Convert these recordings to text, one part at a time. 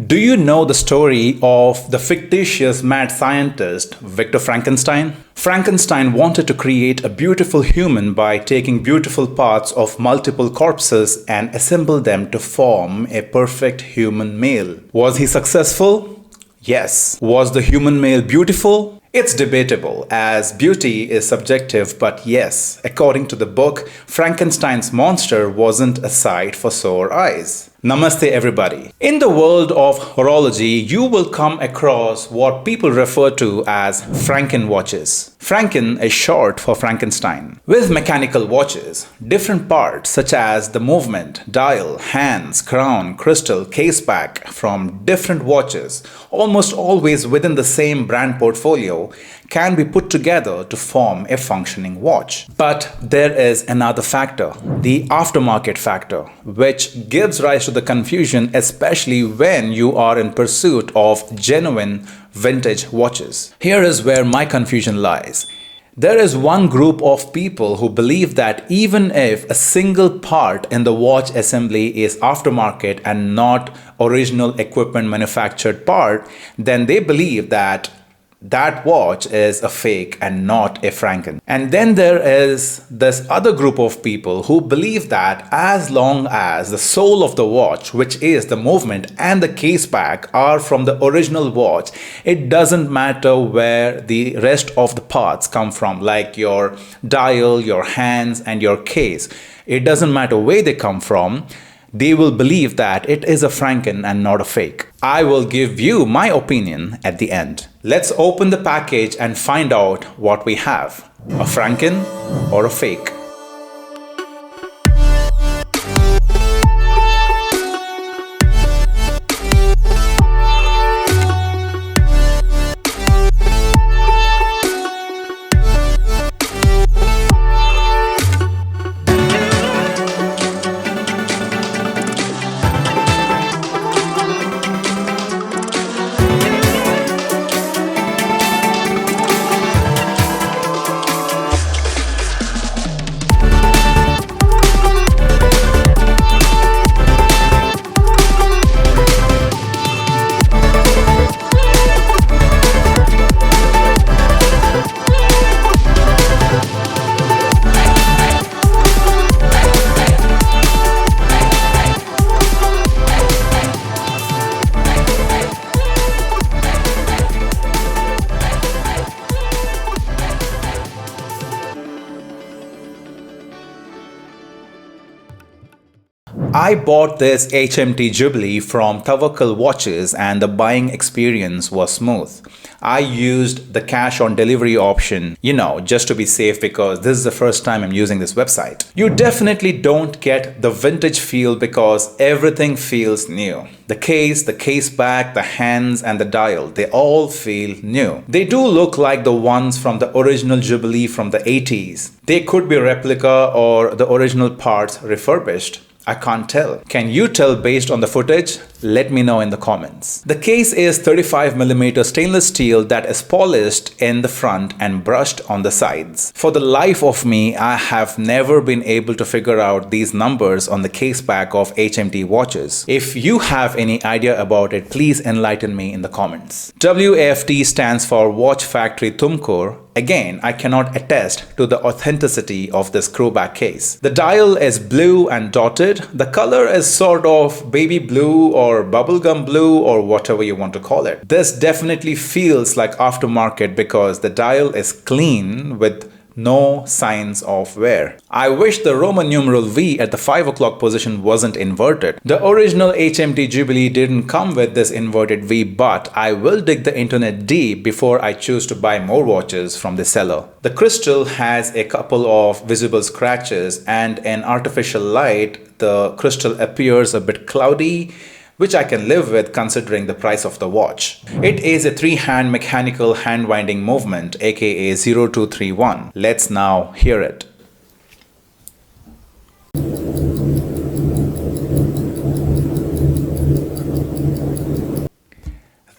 Do you know the story of the fictitious mad scientist Victor Frankenstein? Frankenstein wanted to create a beautiful human by taking beautiful parts of multiple corpses and assemble them to form a perfect human male. Was he successful? Yes. Was the human male beautiful? It's debatable, as beauty is subjective, but yes, according to the book, Frankenstein's monster wasn't a sight for sore eyes. Namaste everybody. In the world of horology, you will come across what people refer to as Franken watches. Franken is short for Frankenstein. With mechanical watches, different parts such as the movement, dial, hands, crown, crystal, case back from different watches, almost always within the same brand portfolio, can be put together to form a functioning watch. But there is another factor, the aftermarket factor, which gives rise to the confusion, especially when you are in pursuit of genuine vintage watches. Here is where my confusion lies. There is one group of people who believe that even if a single part in the watch assembly is aftermarket and not original equipment manufactured part, then they believe that watch is a fake and not a Franken. And then there is this other group of people who believe that as long as the soul of the watch, which is the movement and the case back, are from the original watch, it doesn't matter where the rest of the parts come from, like your dial, your hands, and your case. It doesn't matter where they come from. They will believe that it is a Franken and not a fake. I will give you my opinion at the end. Let's open the package and find out what we have. A Franken or a fake? I bought this HMT Jubilee from Tawakal Watches and the buying experience was smooth. I used the cash on delivery option, just to be safe because this is the first time I'm using this website. You definitely don't get the vintage feel because everything feels new. The case back, the hands and the dial, they all feel new. They do look like the ones from the original Jubilee from the 80s. They could be replica or the original parts refurbished. I can't tell. Can you tell based on the footage? Let me know in the comments. The case is 35mm stainless steel that is polished in the front and brushed on the sides. For the life of me, I have never been able to figure out these numbers on the case back of HMT watches. If you have any idea about it, please enlighten me in the comments. WFT stands for Watch Factory Tumkur. Again, I cannot attest to the authenticity of this screwback case. The dial is blue and dotted. The color is sort of baby blue or bubblegum blue or whatever you want to call it. This definitely feels like aftermarket because the dial is clean with no signs of wear. I wish the Roman numeral V at the 5 o'clock position wasn't inverted. The original HMT Jubilee didn't come with this inverted V, but I will dig the internet deep before I choose to buy more watches from the seller. The crystal has a couple of visible scratches and in artificial light, the crystal appears a bit cloudy, which I can live with considering the price of the watch. It is a 3-hand mechanical hand winding movement, aka 0231. Let's now hear it.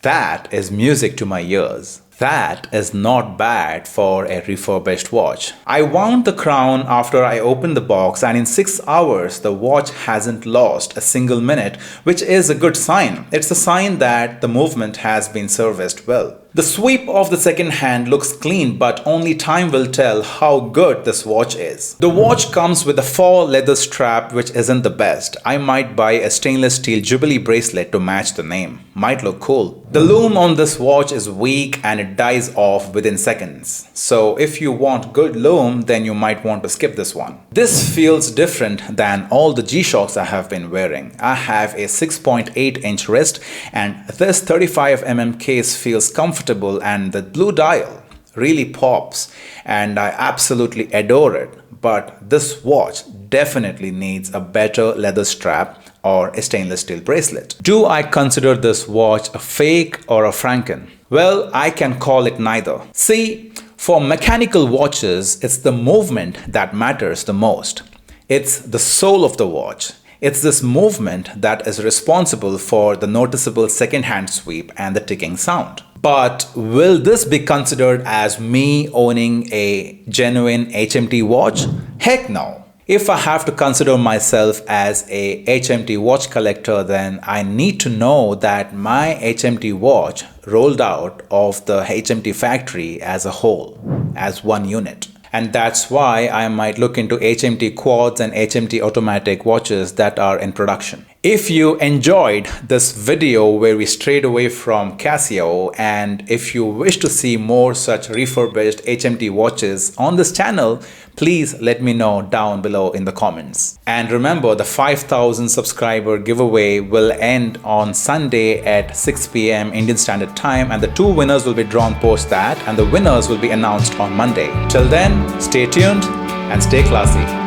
That is music to my ears. That is not bad for a refurbished watch. I wound the crown after I opened the box, and in 6 hours the watch hasn't lost a single minute, which is a good sign. It's a sign that the movement has been serviced well. The sweep of the second hand looks clean, but only time will tell how good this watch is. The watch comes with a faux leather strap, which isn't the best. I might buy a stainless steel Jubilee bracelet to match the name. Might look cool. The lume on this watch is weak and it dies off within seconds. So if you want good lume, then you might want to skip this one. This feels different than all the G-Shocks I have been wearing. I have a 6.8-inch wrist, and this 35mm case feels comfortable, and the blue dial really pops and I absolutely adore it. But this watch definitely needs a better leather strap or a stainless steel bracelet. Do I consider this watch a fake or a Franken? Well, I can call it neither. See, for mechanical watches, it's the movement that matters the most. It's the soul of the watch. It's this movement that is responsible for the noticeable second-hand sweep and the ticking sound. But will this be considered as me owning a genuine HMT watch? Heck no. If I have to consider myself as a HMT watch collector, then I need to know that my HMT watch rolled out of the HMT factory as a whole, as one unit. And that's why I might look into HMT quads and HMT automatic watches that are in production. If you enjoyed this video where we strayed away from Casio, and if you wish to see more such refurbished HMT watches on this channel, please let me know down below in the comments. And remember, the 5,000 subscriber giveaway will end on Sunday at 6 p.m. Indian Standard Time, and the 2 winners will be drawn post that, and the winners will be announced on Monday. Till then, stay tuned and stay classy.